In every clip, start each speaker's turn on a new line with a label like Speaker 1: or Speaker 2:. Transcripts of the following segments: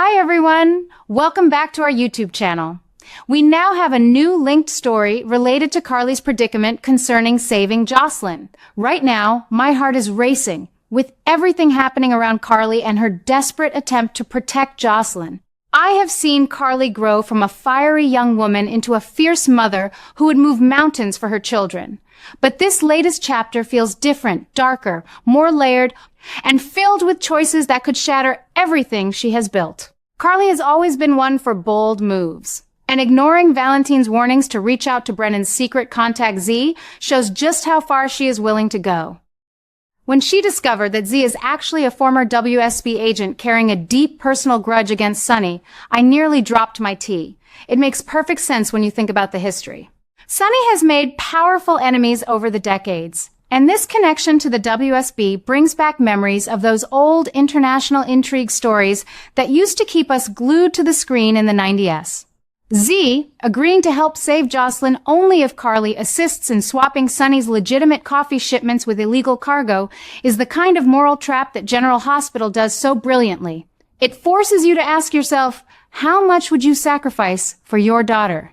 Speaker 1: Hi everyone! Welcome back to our YouTube channel. We now have a new linked story related to Carly's predicament concerning saving Jocelyn. Right now, my heart is racing with everything happening around Carly and her desperate attempt to protect Jocelyn. I have seen Carly grow from a fiery young woman into a fierce mother who would move mountains for her children. But this latest chapter feels different, darker, more layered, and filled with choices that could shatter everything she has built. Carly has always been one for bold moves, and ignoring Valentin's warnings to reach out to Brennan's secret contact Z shows just how far she is willing to go. When she discovered that Z is actually a former WSB agent carrying a deep personal grudge against Sunny, I nearly dropped my tea. It makes perfect sense when you think about the history. Sunny has made powerful enemies over the decades, and this connection to the WSB brings back memories of those old international intrigue stories that used to keep us glued to the screen in the 90s. Z, agreeing to help save Jocelyn only if Carly assists in swapping Sunny's legitimate coffee shipments with illegal cargo, is the kind of moral trap that General Hospital does so brilliantly. It forces you to ask yourself, how much would you sacrifice for your daughter?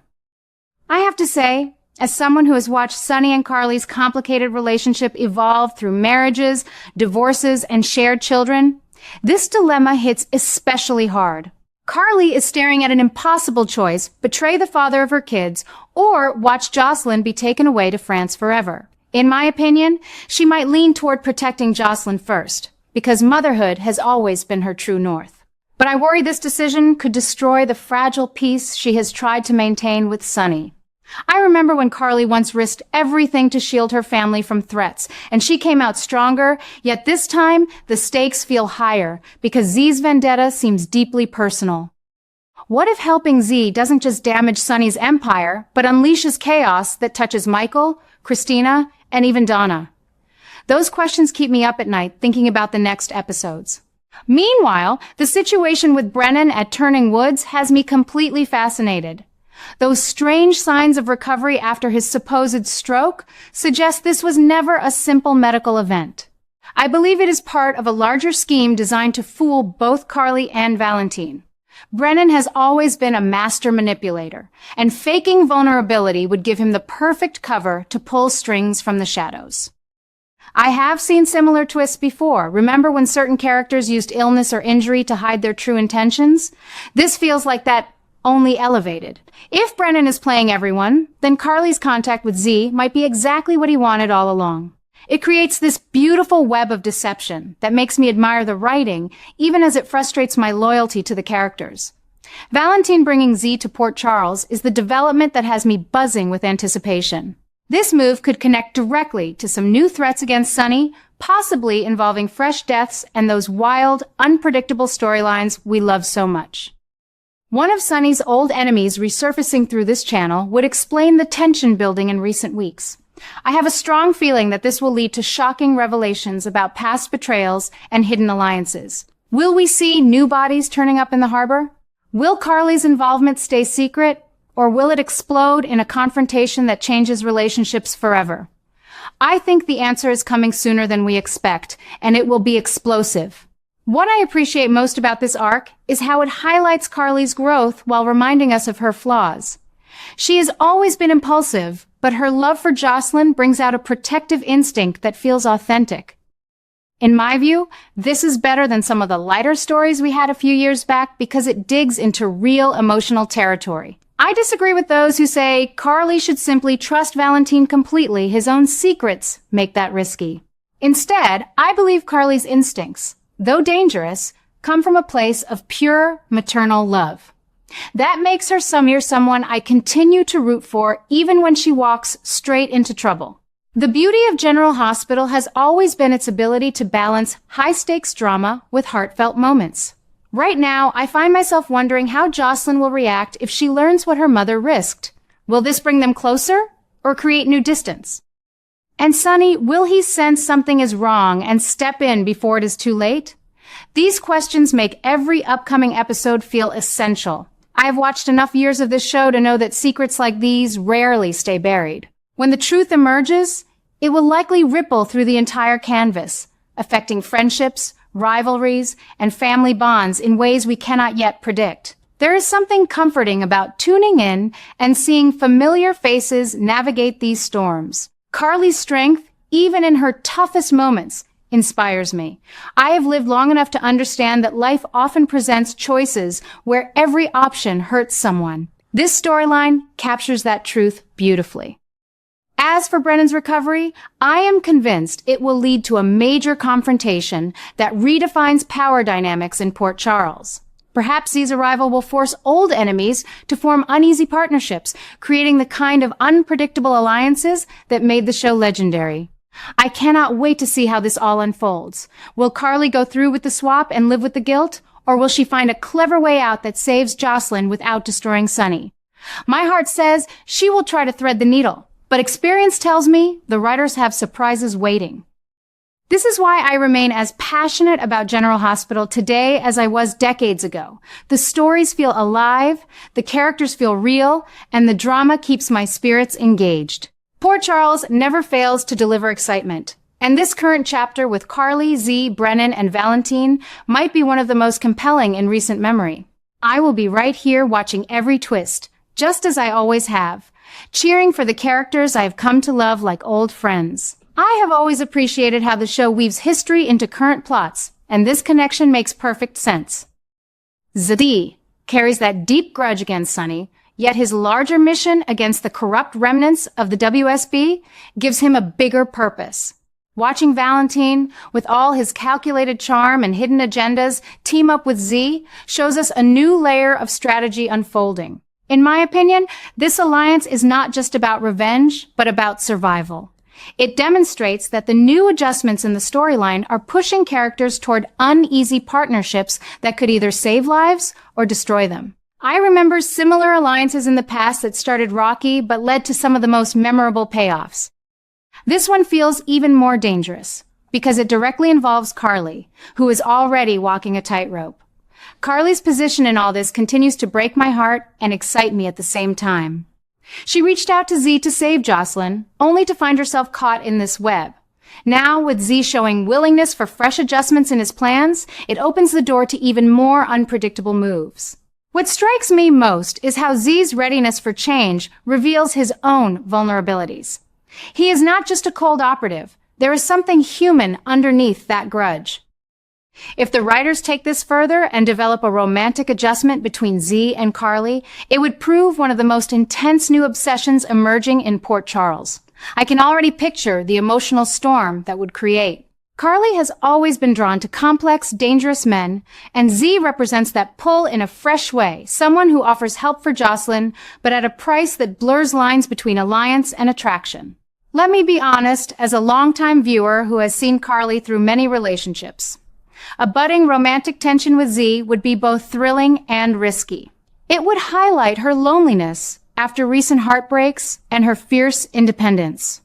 Speaker 1: I have to say, as someone who has watched Sunny and Carly's complicated relationship evolve through marriages, divorces, and shared children, this dilemma hits especially hard. Carly is staring at an impossible choice: betray the father of her kids or watch Jocelyn be taken away to France forever. In my opinion, she might lean toward protecting Jocelyn first, because motherhood has always been her true north. But I worry this decision could destroy the fragile peace she has tried to maintain with Sunny. I remember when Carly once risked everything to shield her family from threats, and she came out stronger, yet this time the stakes feel higher because Z's vendetta seems deeply personal. What if helping Z doesn't just damage Sunny's empire, but unleashes chaos that touches Michael, Christina, and even Donna? Those questions keep me up at night thinking about the next episodes. Meanwhile, the situation with Brennan at Turning Woods has me completely fascinated. Those strange signs of recovery after his supposed stroke suggest this was never a simple medical event. I believe it is part of a larger scheme designed to fool both Carly and Valentin. Brennan has always been a master manipulator, and faking vulnerability would give him the perfect cover to pull strings from the shadows. I have seen similar twists before. Remember when certain characters used illness or injury to hide their true intentions? This feels like that, only elevated. If Brennan is playing everyone, then Carly's contact with Z might be exactly what he wanted all along. It creates this beautiful web of deception that makes me admire the writing, even as it frustrates my loyalty to the characters. Valentin bringing Z to Port Charles is the development that has me buzzing with anticipation. This move could connect directly to some new threats against Sunny, possibly involving fresh deaths and those wild, unpredictable storylines we love so much. One of Sunny's old enemies resurfacing through this channel would explain the tension building in recent weeks. I have a strong feeling that this will lead to shocking revelations about past betrayals and hidden alliances. Will we see new bodies turning up in the harbor? Will Carly's involvement stay secret, or will it explode in a confrontation that changes relationships forever? I think the answer is coming sooner than we expect, and it will be explosive. What I appreciate most about this arc is how it highlights Carly's growth while reminding us of her flaws. She has always been impulsive, but her love for Jocelyn brings out a protective instinct that feels authentic. In my view, this is better than some of the lighter stories we had a few years back because it digs into real emotional territory. I disagree with those who say Carly should simply trust Valentin completely. His own secrets make that risky. Instead, I believe Carly's instincts, though dangerous, come from a place of pure maternal love. That makes her someone I continue to root for even when she walks straight into trouble. The beauty of General Hospital has always been its ability to balance high-stakes drama with heartfelt moments. Right now, I find myself wondering how Jocelyn will react if she learns what her mother risked. Will this bring them closer or create new distance? And Sunny, will he sense something is wrong and step in before it is too late? These questions make every upcoming episode feel essential. I have watched enough years of this show to know that secrets like these rarely stay buried. When the truth emerges, it will likely ripple through the entire canvas, affecting friendships, rivalries, and family bonds in ways we cannot yet predict. There is something comforting about tuning in and seeing familiar faces navigate these storms. Carly's strength, even in her toughest moments, inspires me. I have lived long enough to understand that life often presents choices where every option hurts someone. This storyline captures that truth beautifully. As for Brennan's recovery, I am convinced it will lead to a major confrontation that redefines power dynamics in Port Charles. Perhaps Z's arrival will force old enemies to form uneasy partnerships, creating the kind of unpredictable alliances that made the show legendary. I cannot wait to see how this all unfolds. Will Carly go through with the swap and live with the guilt, or will she find a clever way out that saves Jocelyn without destroying Sunny? My heart says she will try to thread the needle, but experience tells me the writers have surprises waiting. This is why I remain as passionate about General Hospital today as I was decades ago. The stories feel alive, the characters feel real, and the drama keeps my spirits engaged. Port Charles never fails to deliver excitement, and this current chapter with Carly, Z, Brennan, and Valentin might be one of the most compelling in recent memory. I will be right here watching every twist, just as I always have, cheering for the characters I have come to love like old friends. I have always appreciated how the show weaves history into current plots, and this connection makes perfect sense. Z carries that deep grudge against Sunny, yet his larger mission against the corrupt remnants of the WSB gives him a bigger purpose. Watching Valentin, with all his calculated charm and hidden agendas, team up with Z shows us a new layer of strategy unfolding. In my opinion, this alliance is not just about revenge, but about survival. It demonstrates that the new adjustments in the storyline are pushing characters toward uneasy partnerships that could either save lives or destroy them. I remember similar alliances in the past that started rocky but led to some of the most memorable payoffs. This one feels even more dangerous because it directly involves Carly, who is already walking a tightrope. Carly's position in all this continues to break my heart and excite me at the same time. She reached out to Z to save Jocelyn, only to find herself caught in this web. Now, with Z showing willingness for fresh adjustments in his plans, it opens the door to even more unpredictable moves. What strikes me most is how Z's readiness for change reveals his own vulnerabilities. He is not just a cold operative. There is something human underneath that grudge. If the writers take this further and develop a romantic adjustment between Z and Carly, it would prove one of the most intense new obsessions emerging in Port Charles. I can already picture the emotional storm that would create. Carly has always been drawn to complex, dangerous men, and Z represents that pull in a fresh way, someone who offers help for Jocelyn, but at a price that blurs lines between alliance and attraction. Let me be honest, as a longtime viewer who has seen Carly through many relationships. A budding romantic tension with Z would be both thrilling and risky. It would highlight her loneliness after recent heartbreaks and her fierce independence.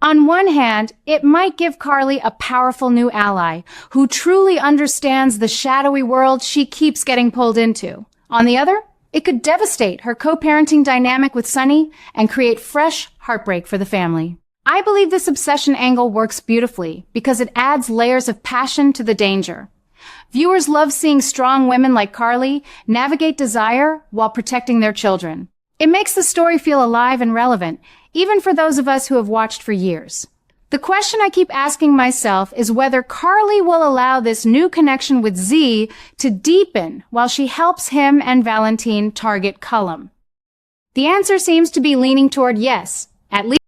Speaker 1: On one hand, it might give Carly a powerful new ally who truly understands the shadowy world she keeps getting pulled into. On the other, it could devastate her co-parenting dynamic with Sunny and create fresh heartbreak for the family. I believe this obsession angle works beautifully because it adds layers of passion to the danger. Viewers love seeing strong women like Carly navigate desire while protecting their children. It makes the story feel alive and relevant, even for those of us who have watched for years. The question I keep asking myself is whether Carly will allow this new connection with Z to deepen while she helps him and Valentin target Cullum. The answer seems to be leaning toward yes, at least